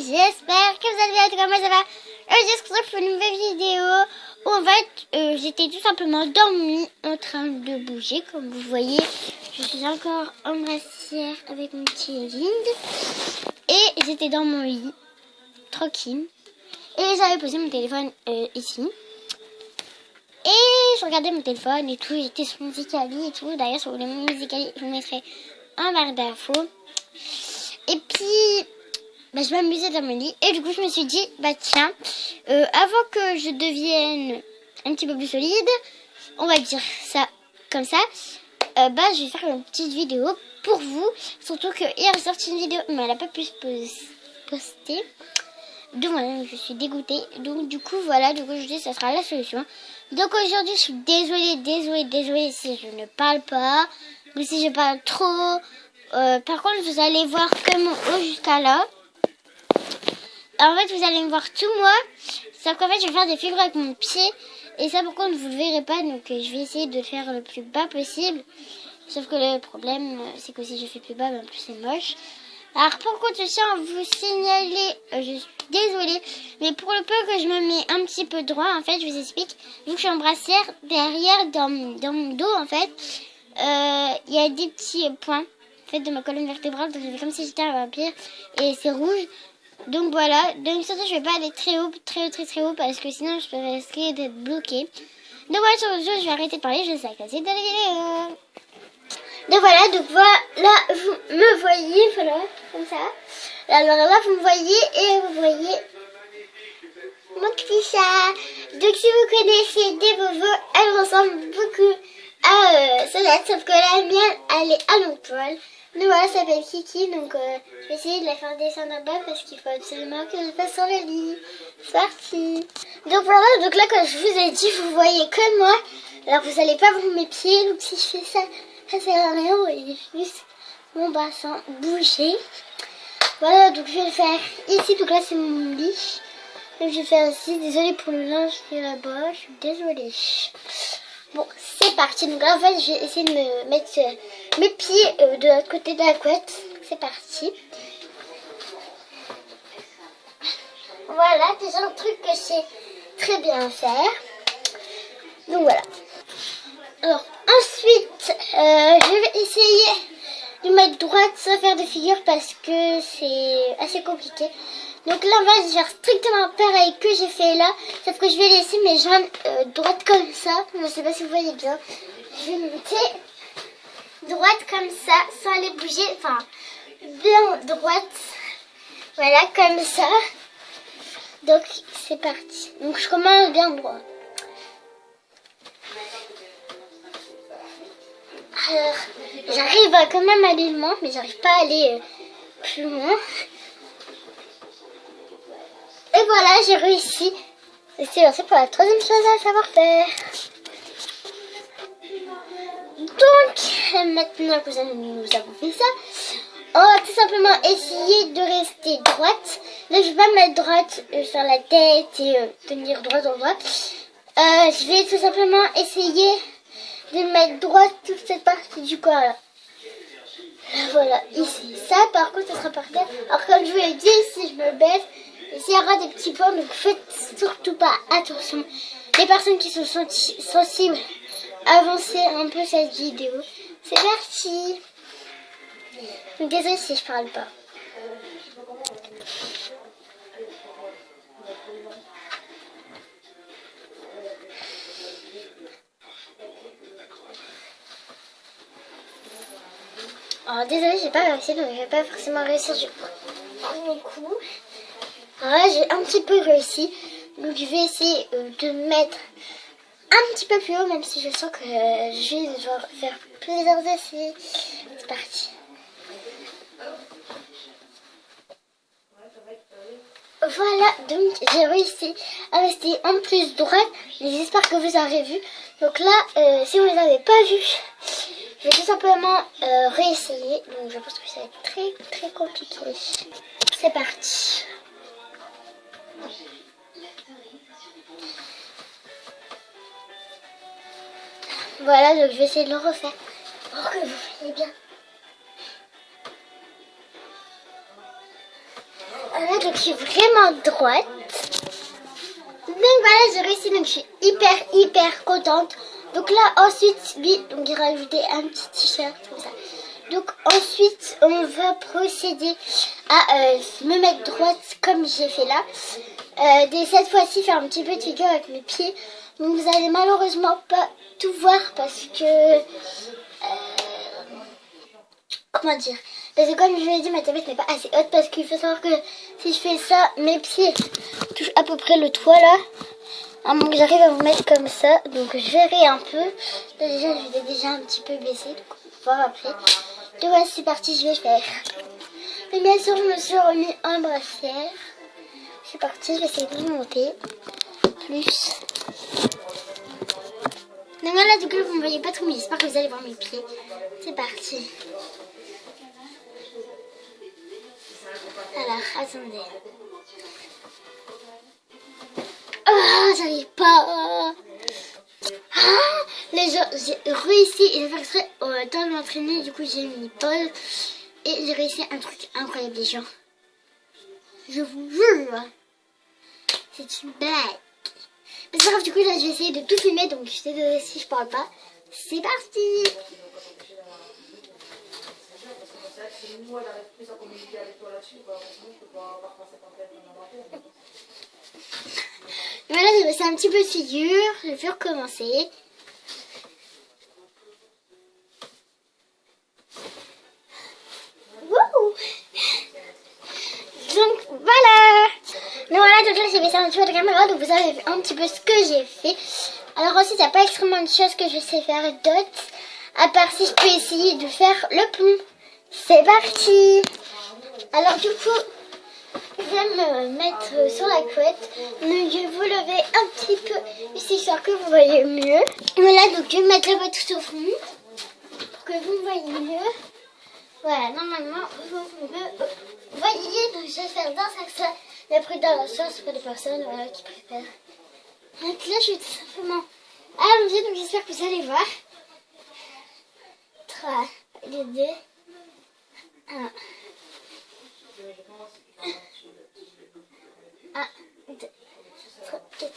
j'espère que vous allez bien, en tout cas moi ça va. J'espère que pour une nouvelle vidéo où en fait j'étais tout simplement dormie en train de bouger. Comme vous voyez, je suis encore en brassière avec mon petit Lind. Et j'étais dans mon lit, tranquille. Et j'avais posé mon téléphone ici. Et je regardais mon téléphone et tout, j'étais sur Musicali et tout. D'ailleurs, si vous voulez mon Musicali, je vous mettrai en barre d'infos. Et puis, je m'amusais dans mon lit. Et du coup, je me suis dit, tiens, avant que je devienne un petit peu plus solide, on va dire ça comme ça, je vais faire une petite vidéo pour vous. Surtout que hier, j'ai sorti une vidéo, mais elle n'a pas pu se poster. Donc voilà, je suis dégoûtée. Donc du coup, voilà, je dis ça sera la solution. Donc aujourd'hui, je suis désolée si je ne parle pas. Ou si je parle trop. Par contre, vous allez voir que mon haut jusqu'à là. En fait, vous allez me voir tout moi. Sauf qu'en fait, je vais faire des figures avec mon pied. Et ça, par contre, vous le verrez pas. Donc je vais essayer de faire le plus bas possible. Sauf que le problème, c'est que si je fais plus bas, en plus c'est moche. Alors pour contre, je tiens à vous signaler, je suis désolée, mais pour le peu que je me mets un petit peu droit, en fait, je vous explique, vu que je suis en brassière, derrière, dans mon dos, en fait, il y a des petits points, en fait, de ma colonne vertébrale, donc je fais comme si j'étais un vampire, et c'est rouge, donc voilà, donc surtout, je vais pas aller très haut, très haut, parce que sinon, je peux risquer d'être bloquée. Donc voilà, sur le jeu, je vais arrêter de parler, je sais que c'est de la vidéo. Donc voilà, vous me voyez, voilà, comme ça. Alors là, vous me voyez et vous voyez mon petit chat. Donc si vous connaissez des bobos, elle ressemble beaucoup à Solette, sauf que la mienne, elle est à long poil. Donc voilà, elle s'appelle Kiki, donc je vais essayer de la faire descendre en bas parce qu'il faut absolument que je fasse sur le lit. C'est parti. Donc voilà, donc là, comme je vous ai dit, vous voyez que moi. Alors vous n'allez pas voir mes pieds, donc si je fais ça, ça sert à rien, vous voyez juste mon bassin bouger. Voilà, donc je vais le faire ici, donc là c'est mon lit. Donc je vais faire ici, désolée pour le linge qui est là-bas, je suis désolée. Bon, c'est parti, donc là en fait je vais essayer de me mettre mes pieds de l'autre côté de la couette. C'est parti. Voilà, déjà un truc que je sais très bien faire. Donc voilà. Alors ensuite, je vais essayer de mettre droite sans faire de figure parce que c'est assez compliqué. Donc là, on va faire strictement pareil que j'ai fait là, sauf que je vais laisser mes jambes droites comme ça. Je ne sais pas si vous voyez bien. Je vais me mettre droite comme ça, sans les bouger, enfin bien droite. Voilà, comme ça. Donc c'est parti. Donc je commence bien droit. Alors, j'arrive quand même à aller loin, mais j'arrive pas à aller plus loin. Et voilà, j'ai réussi. Et c'est lancé pour la troisième chose à savoir faire. Donc, maintenant que nous avons fait ça, on va tout simplement essayer de rester droite. Là, je vais pas me mettre droite sur la tête et tenir droit en droit. Je vais tout simplement essayer de mettre droite toute cette partie du corps là. Voilà, ici. Ça, par contre, ça sera par terre. Alors, comme je vous l'ai dit, si je me baisse, il y aura des petits points, donc faites surtout pas attention. Les personnes qui sont sensibles, avancez un peu cette vidéo. C'est parti. Donc, désolée si je parle pas. Alors désolée, j'ai pas réussi, donc je vais pas forcément réussir du coup. Alors là, j'ai un petit peu réussi, donc je vais essayer de mettre un petit peu plus haut, même si je sens que je vais devoir faire plusieurs essais. C'est parti. Voilà, donc j'ai réussi à rester en plus droite, mais j'espère que vous avez vu. Donc là, si vous ne les avez pas vus, je vais tout simplement réessayer. Donc je pense que ça va être très compliqué. C'est parti. Voilà, donc je vais essayer de le refaire pour que vous voyez bien. Voilà, donc je suis vraiment droite. Donc voilà, j'ai réussi, donc je suis hyper contente. Donc là, ensuite, lui, donc j'ai rajouté un petit t-shirt comme ça. Donc ensuite, on va procéder à me mettre droite comme j'ai fait là. Cette fois-ci, faire un petit peu de figure avec mes pieds. Donc vous allez malheureusement pas tout voir parce que... comment dire? Parce que comme je vous l'ai dit, ma tablette n'est pas assez haute parce qu'il faut savoir que si je fais ça, mes pieds touchent à peu près le toit là. À moins que j'arrive à vous mettre comme ça. Donc je verrai un peu. Là, déjà, je vais déjà un petit peu baisser. Donc on va voir après. Donc voilà, c'est parti, je vais faire. Et bien sûr, je me suis remis en brassière. C'est parti, je vais essayer de vous monter. Plus. Donc voilà, du coup, vous ne voyez pas trop, mais j'espère que vous allez voir mes pieds. C'est parti. Alors, attendez. Ah, j'arrive pas. Ah, les gens, j'ai réussi. Et je vais faire exprès au temps de m'entraîner. Du coup, j'ai mis pause. Et j'ai réussi un truc incroyable, les gens. Je vous jure. C'est une blague. Mais c'est pas grave, du coup, là, je vais essayer de tout filmer. Donc, je suis désolée si je parle pas. C'est parti. Voilà, j'ai passé un petit peu de figure. Je vais recommencer. Wouhou! Donc voilà. Donc voilà, donc là j'ai baissé un petit peu de caméra, donc vous avez vu un petit peu ce que j'ai fait. Alors ensuite, il n'y a pas extrêmement de choses que je sais faire d'autres, à part si je peux essayer de faire le pont. C'est parti. Alors du coup, je vais me mettre sur la couette. Donc je vais vous lever un petit peu ici, histoire que vous voyez mieux. Voilà, donc je vais mettre la boîte tout au fond, pour que vous me voyez mieux. Voilà, normalement, vous voyez, donc je vais faire dans ça. Et après dans la sauce pour les personnes voilà, qui préfèrent. Donc là, je vais tout simplement allonger, donc j'espère que vous allez voir. 3, 2, 1. 1, 2, 3, 4.